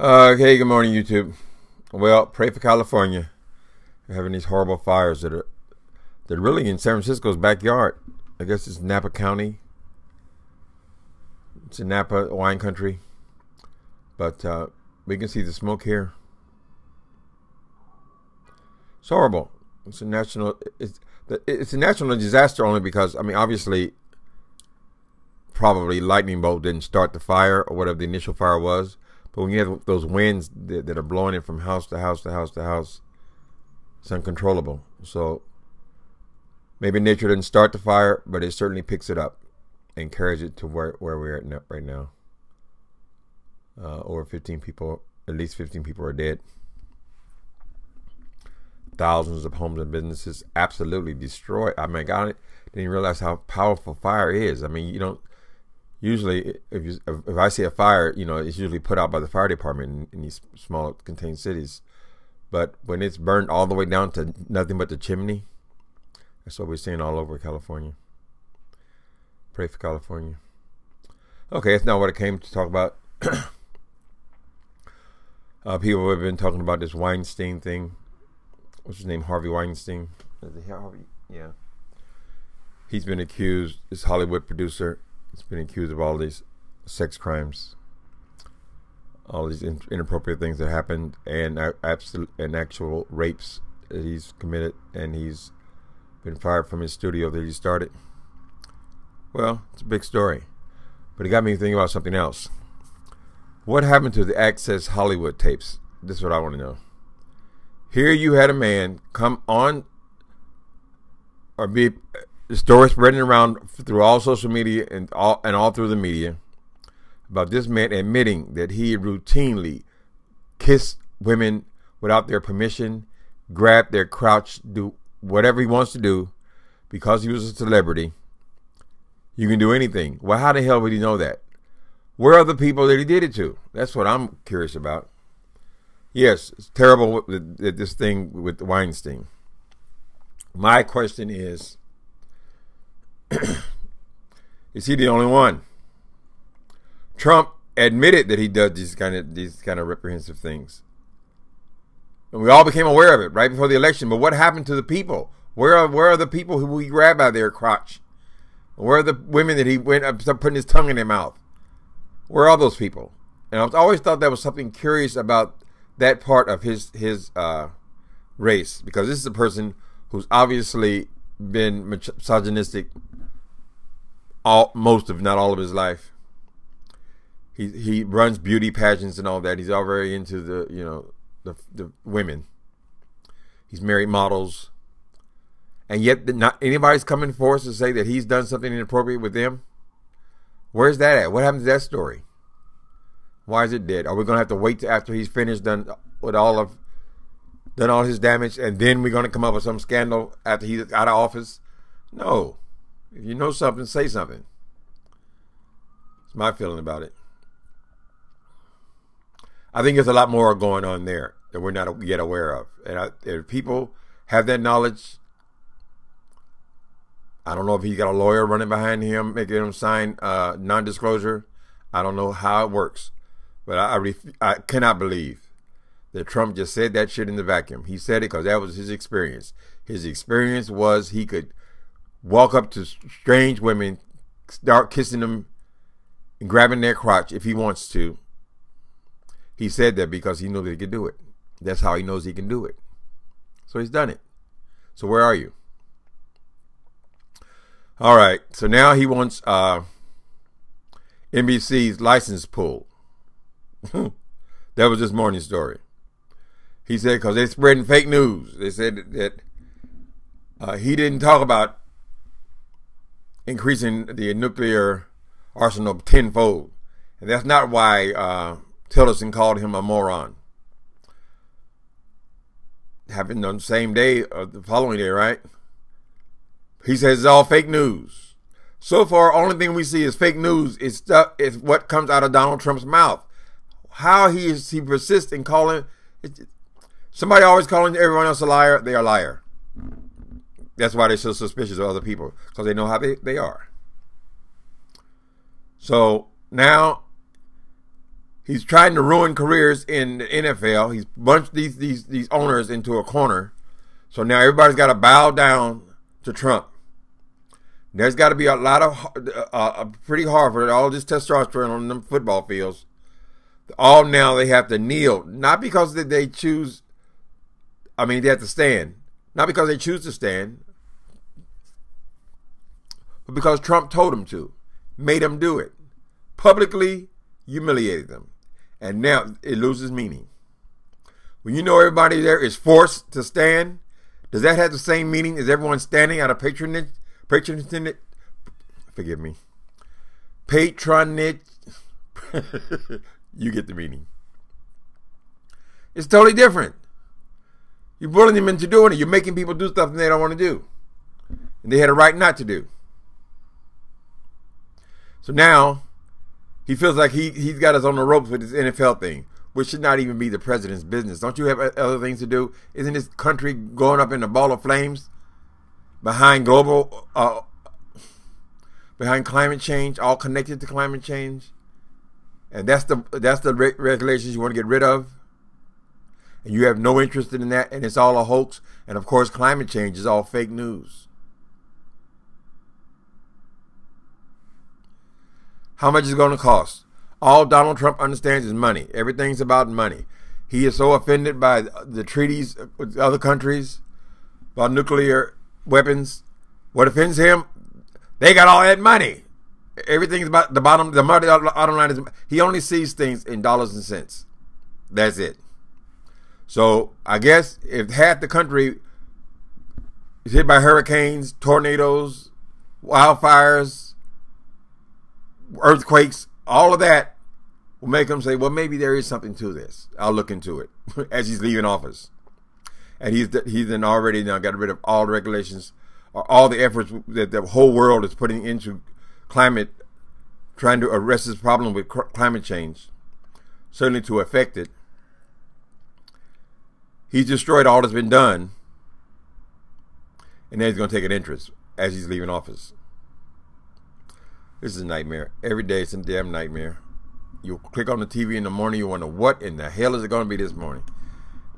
Hey, good morning, YouTube. Well, pray for California. They're having these horrible fires they're really in San Francisco's backyard. I guess it's Napa County. It's in Napa wine country, but we can see the smoke here. It's horrible. It's a national. It's a national disaster only because obviously, probably lightning bolt didn't start the fire or whatever the initial fire was. But when you have those winds that are blowing it from house to house to house to house, it's uncontrollable. So maybe nature didn't start the fire, but it certainly picks it up and carries it to where we're at right now. Over 15 people, at least 15 people are dead. Thousands of homes and businesses absolutely destroyed. I didn't realize how powerful fire is. You don't. Usually, if I see a fire, it's usually put out by the fire department in these small contained cities. But when it's burned all the way down to nothing but the chimney, that's what we're seeing all over California. Pray for California. Okay, that's not what I came to talk about. People have been talking about this Weinstein thing. What's his name? Harvey Weinstein. Is it Harvey? Yeah. He's been accused, this Hollywood producer. He's been accused of all these sex crimes, all these inappropriate things that happened, and actual rapes that he's committed, and he's been fired from his studio that he started. Well, it's a big story, but it got me thinking about something else. What happened to the Access Hollywood tapes? This is what I want to know. Here you had a man come on, or be the story spreading around through all social media and all through the media about this man admitting that he routinely kissed women without their permission, grabbed their crotch, do whatever he wants to do because he was a celebrity. You can do anything. Well, how the hell would he know that? Where are the people that he did it to? That's what I'm curious about. Yes, it's terrible this thing with Weinstein. My question is he the only one? Trump admitted that he does these kind of reprehensive things, and we all became aware of it right before the election. But what happened to the people? Where are the people who he grabbed by their crotch? Where are the women that he went up started putting his tongue in their mouth? Where are those people? And I've always thought there was something curious about that part of his race, because this is a person who's obviously been misogynistic most if not all of his life. He runs beauty pageants and all that. He's all very into the women. He's married models, and yet not anybody's coming forward to say that he's done something inappropriate with them. Where's that at? What happened to that story? Why is it dead? Are we gonna have to wait till after he's finished done all his damage, and then we're gonna come up with some scandal after he's out of office? No. If you know something, say something. It's my feeling about it. I think there's a lot more going on there that we're not yet aware of. And if people have that knowledge, I don't know if he's got a lawyer running behind him, making him sign non-disclosure. I don't know how it works. But I cannot believe that Trump just said that shit in the vacuum. He said it because that was his experience. His experience was he could walk up to strange women, start kissing them and grabbing their crotch if he wants to. He said that because he knew that he could do it. That's how he knows he can do it. So he's done it. So where are you? All right. So now he wants NBC's license pulled. That was this morning's story. He said because they're spreading fake news. They said that he didn't talk about increasing the nuclear arsenal tenfold. And that's not why Tillerson called him a moron. Happened on the same day or the following day, right? He says it's all fake news. So far, only thing we see is fake news is what comes out of Donald Trump's mouth. How he persists in calling somebody always calling everyone else a liar. They are a liar. That's why they're so suspicious of other people, because they know how they are. So now He's trying to ruin careers in the NFL. He's bunched these owners into a corner. So now everybody's got to bow down to Trump. There's got to be a lot of pretty hard for all this testosterone on them football fields. All now they have to kneel, not because they choose. I mean, they have to stand, not because they choose to stand, but because Trump told them to, made them do it, publicly humiliated them, and now it loses meaning. When you know everybody there is forced to stand, does that have the same meaning as everyone standing out of patronage? Forgive me. Patronage. You get the meaning. It's totally different. You're bullying them into doing it. You're making people do stuff they don't want to do. And they had a right not to do. So now, he feels like he's got us on the ropes with this NFL thing, which should not even be the president's business. Don't you have other things to do? Isn't this country going up in a ball of flames behind behind climate change, all connected to climate change? And that's the regulations you want to get rid of, and you have no interest in that, and it's all a hoax. And of course, climate change is all fake news. How much is it going to cost? All Donald Trump understands is money. Everything's about money. He is so offended by the treaties with other countries about nuclear weapons. What offends him? They got all that money. Everything's about the bottom line is he only sees things in dollars and cents. That's it. So I guess if half the country is hit by hurricanes, tornadoes, wildfires, earthquakes, all of that will make him say, well, maybe there is something to this. I'll look into it as he's leaving office. And he's then already now got rid of all the regulations, or all the efforts that the whole world is putting into climate, trying to arrest this problem with climate change, certainly to affect it. He's destroyed all that's been done, and then he's going to take an interest as he's leaving office. This is a nightmare. Every day it's a damn nightmare. You click on the TV in the morning, you wonder what in the hell is it going to be this morning.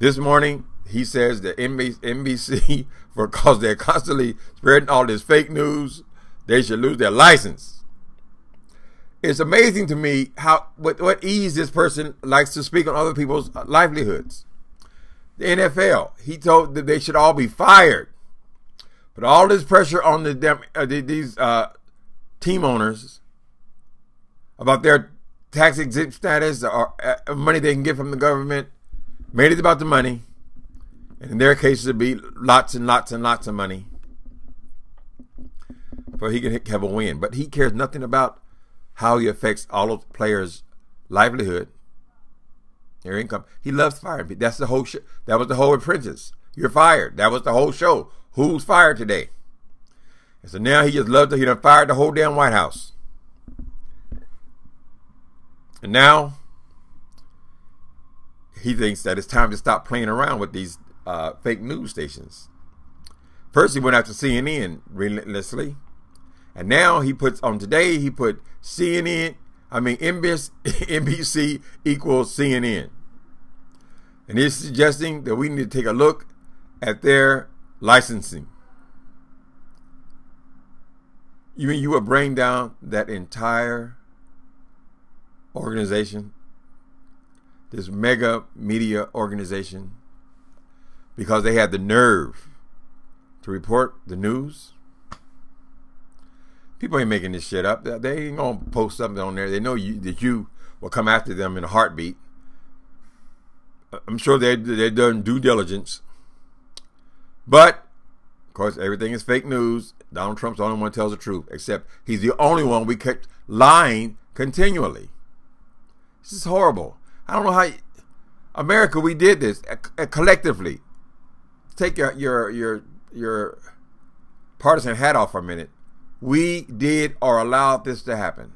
This morning, he says that NBC, because they're constantly spreading all this fake news, they should lose their license. It's amazing to me how what ease this person likes to speak on other people's livelihoods. The NFL, he told that they should all be fired. But all this pressure on these team owners about their tax exempt status or money they can get from the government made it about the money. And in their case, it'd be lots and lots and lots of money for he can have a win. But he cares nothing about how he affects all those players' livelihood, their income. He loves firing people. That's the whole show. That was the whole Apprentice. You're fired. That was the whole show. Who's fired today? And so now he just loves he done fired the whole damn White House. And now he thinks that it's time to stop playing around with these fake news stations. First he went after CNN relentlessly. And now he puts on today, he put NBC equals CNN. And he's suggesting that we need to take a look at their licensing. You mean you would bring down that entire organization, this mega media organization, because they had the nerve to report the news? People ain't making this shit up. They ain't gonna post something on there. They know that you will come after them in a heartbeat. I'm sure they've done due diligence. But, of course, everything is fake news. Donald Trump's the only one who tells the truth, except he's the only one we kept lying continually. This is horrible. I don't know how America, we did this collectively. Take your partisan hat off for a minute. We did or allowed this to happen.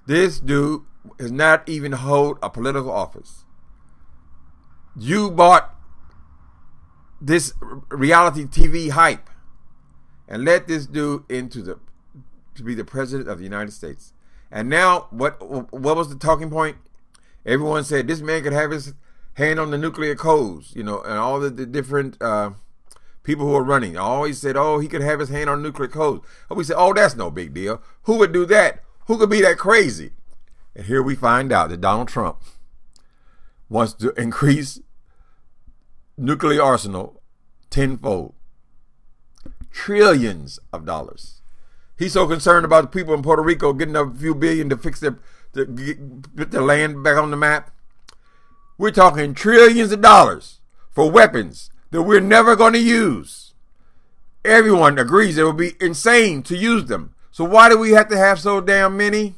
This dude has not even hold a political office. You bought this reality TV hype and let this dude to be the president of the United States. And now, what was the talking point? Everyone said this man could have his hand on the nuclear codes, and all the different people who are running. I always said, oh, he could have his hand on nuclear codes. And we said, oh, that's no big deal. Who would do that? Who could be that crazy? And here we find out that Donald Trump wants to increase nuclear arsenal tenfold. Trillions of dollars. He's so concerned about the people in Puerto Rico getting a few billion to fix to get the land back on the map. We're talking trillions of dollars for weapons that we're never going to use. Everyone agrees it would be insane to use them. So why do we have to have so damn many?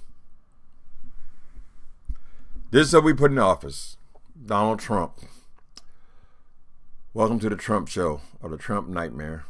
This is what we put in office. Donald Trump. Welcome to the Trump Show, or the Trump Nightmare.